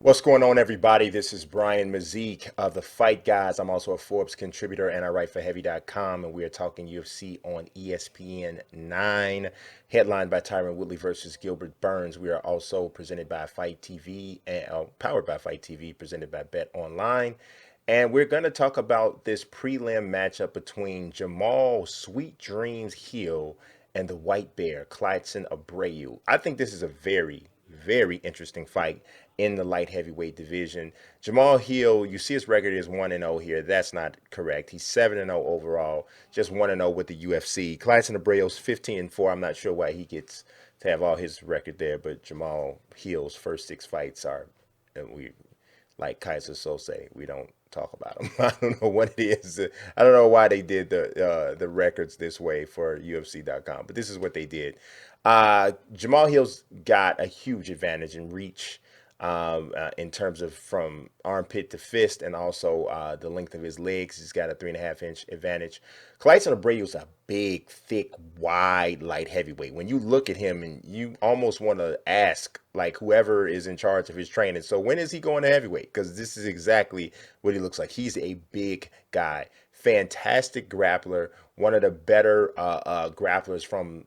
What's going on, everybody? This is Brian Mazique of the Fight Guys. I'm also a Forbes contributor and I write for Heavy.com. And we are talking UFC on ESPN 9, headlined by Tyron Woodley versus Gilbert Burns. We are also presented by Fight TV and powered by Fight TV, presented by Bet Online. And we're going to talk about this prelim matchup between Jamal Sweet Dreams Hill and the White Bear, Klidson Abreu. I think this is a very interesting fight in the light heavyweight division. Jamal Hill, you see his record is 1-0 here. That's not correct. He's 7-0 overall, just 1-0 with the UFC. Klidson Abreu's 15-4. I'm not sure why he gets to have all his record there, but Jamal Hill's first 6 fights are, and we, like Kaiser Sose, we don't talk about them. I don't know what it is. I don't know why they did the records this way for UFC.com, but this is what they did. Jamal Hill's got a huge advantage in reach, in terms of from armpit to fist, and also the length of his legs. He's got a 3.5-inch advantage. Klidson Abreu is a big, thick, wide, light heavyweight. When you look at him, and you almost want to ask, like, whoever is in charge of his training, so when is he going to heavyweight? Because this is exactly what he looks like. He's a big guy. Fantastic grappler, one of the better grapplers from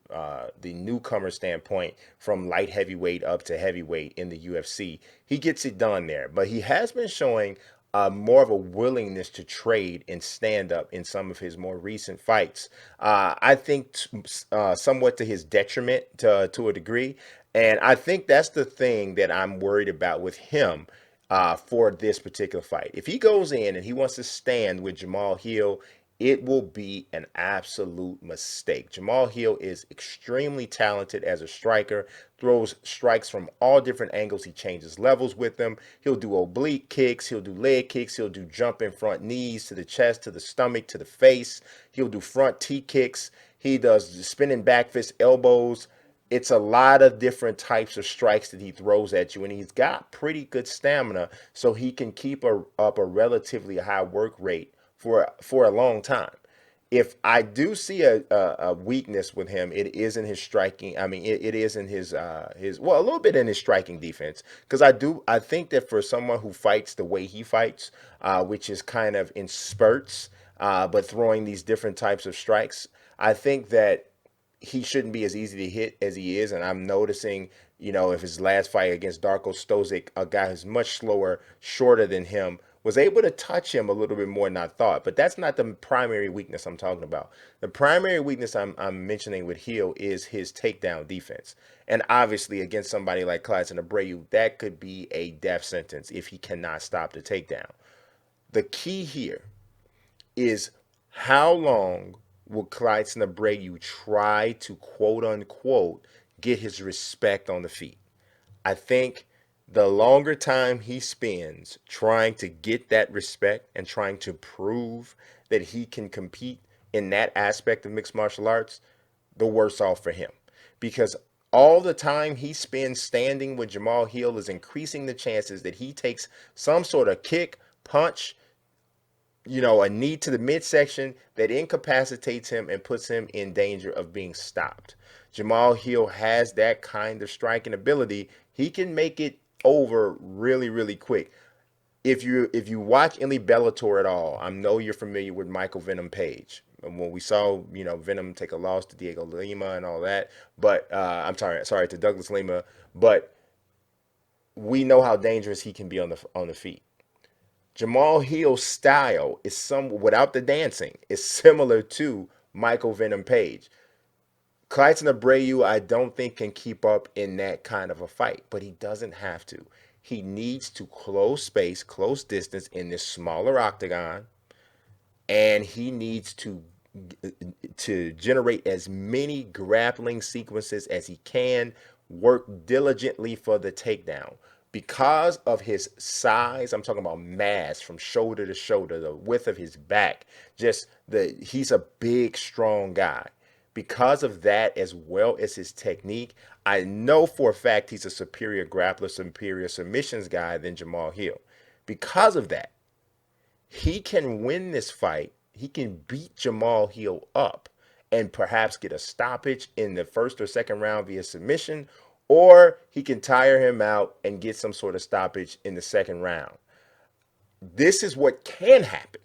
the newcomer standpoint, from light heavyweight up to heavyweight in the UFC. He gets it done there, but he has been showing more of a willingness to trade and stand up in some of his more recent fights. I think somewhat to his detriment to a degree. And I think that's the thing that I'm worried about with him for this particular fight. If he goes in and he wants to stand with Jamal Hill, it will be an absolute mistake. Jamal Hill is extremely talented as a striker, throws strikes from all different angles. He changes levels with them. He'll do oblique kicks, he'll do leg kicks, he'll do jumping front knees to the chest, to the stomach, to the face. He'll do front T kicks. He does spinning back fist elbows. It's a lot of different types of strikes that he throws at you, and he's got pretty good stamina, so he can keep up a relatively high work rate for a long time. If I do see a weakness with him, it is in his striking. I mean, it is in his, well, a little bit in his striking defense, because I think that for someone who fights the way he fights, which is kind of in spurts, but throwing these different types of strikes, I think that he shouldn't be as easy to hit as he is. And I'm noticing, if his last fight against Darko Stozic, a guy who's much slower, shorter than him, was able to touch him a little bit more than I thought. But that's not the primary weakness I'm talking about. The primary weakness I'm mentioning with Hill is his takedown defense. And obviously, against somebody like Klidson Abreu, that could be a death sentence if he cannot stop the takedown. The key here is, how long will Klidson Abreu try to, quote unquote, get his respect on the feet? I think the longer time he spends trying to get that respect and trying to prove that he can compete in that aspect of mixed martial arts, the worse off for him. Because all the time he spends standing with Jamal Hill is increasing the chances that he takes some sort of kick, punch, a knee to the midsection that incapacitates him and puts him in danger of being stopped. Jamal Hill has that kind of striking ability. He can make it over really, really quick. If you watch any Bellator at all, I know you're familiar with Michael Venom Page. When we saw, Venom take a loss to Diego Lima and all that, but I'm sorry to Douglas Lima, but we know how dangerous he can be on the feet. Jamal Hill's style is without the dancing, is similar to Michael Venom Page. Klidson Abreu, I don't think, can keep up in that kind of a fight, but he doesn't have to. He needs to close space, close distance in this smaller octagon, and he needs to generate as many grappling sequences as he can, work diligently for the takedown. Because of his size, I'm talking about mass from shoulder to shoulder, the width of his back, he's a big, strong guy. Because of that, as well as his technique, I know for a fact he's a superior grappler, superior submissions guy than Jamal Hill. Because of that, he can win this fight. He can beat Jamal Hill up and perhaps get a stoppage in the first or second round via submission, or he can tire him out and get some sort of stoppage in the second round. This is what can happen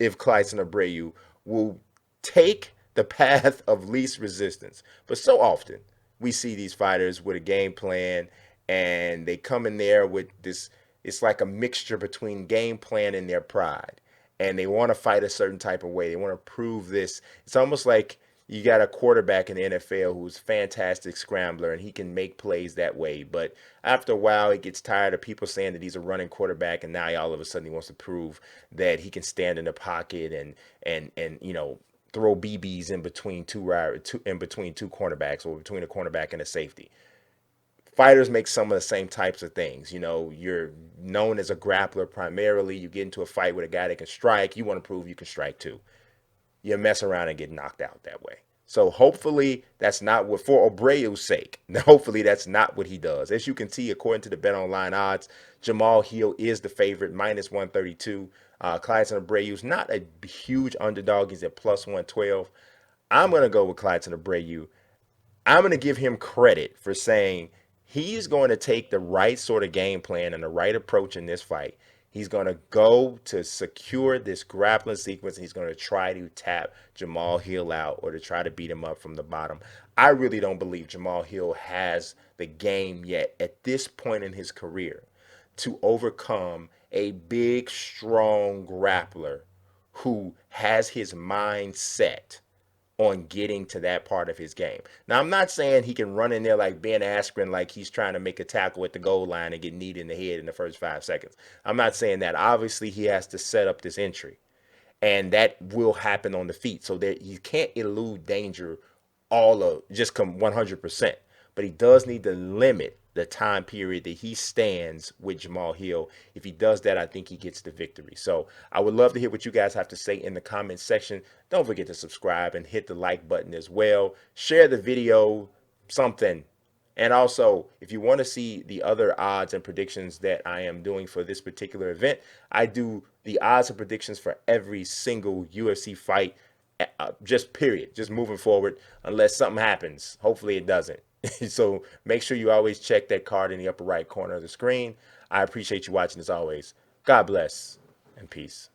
if Klidson Abreu will take the path of least resistance. But so often we see these fighters with a game plan and they come in there with this, it's like a mixture between game plan and their pride. And they want to fight a certain type of way. They want to prove this. It's almost like you got a quarterback in the NFL who's a fantastic scrambler and he can make plays that way. But after a while, he gets tired of people saying that he's a running quarterback, and now he all of a sudden he wants to prove that he can stand in the pocket and throw BBs in between two cornerbacks, or between a cornerback and a safety. Fighters make some of the same types of things. You're known as a grappler primarily. You get into a fight with a guy that can strike. You want to prove you can strike too. You mess around and get knocked out that way. So hopefully that's not what, for Abreu's sake, hopefully that's not what he does. As you can see, according to the Bet Online odds, Jamal Hill is the favorite, minus 132. Klidson Abreu's not a huge underdog. He's at plus 112. I'm going to go with Klidson Abreu. I'm going to give him credit for saying he's going to take the right sort of game plan and the right approach in this fight. He's going to go to secure this grappling sequence. And he's going to try to tap Jamal Hill out or to try to beat him up from the bottom. I really don't believe Jamal Hill has the game yet at this point in his career to overcome a big, strong grappler who has his mind set on getting to that part of his game. Now, I'm not saying he can run in there like Ben Askren, like he's trying to make a tackle at the goal line and get kneed in the head in the first 5 seconds. I'm not saying that. Obviously, he has to set up this entry, and that will happen on the feet, so that he can't elude danger all of just come 100%. But he does need to limit the time period that he stands with Jamal Hill. If he does that, I think he gets the victory. So I would love to hear what you guys have to say in the comment section. Don't forget to subscribe and hit the like button as well. Share the video, something. And also, if you want to see the other odds and predictions that I am doing for this particular event, I do the odds and predictions for every single UFC fight, just period, just moving forward, unless something happens. Hopefully it doesn't. So make sure you always check that card in the upper right corner of the screen. I appreciate you watching as always. God bless and peace.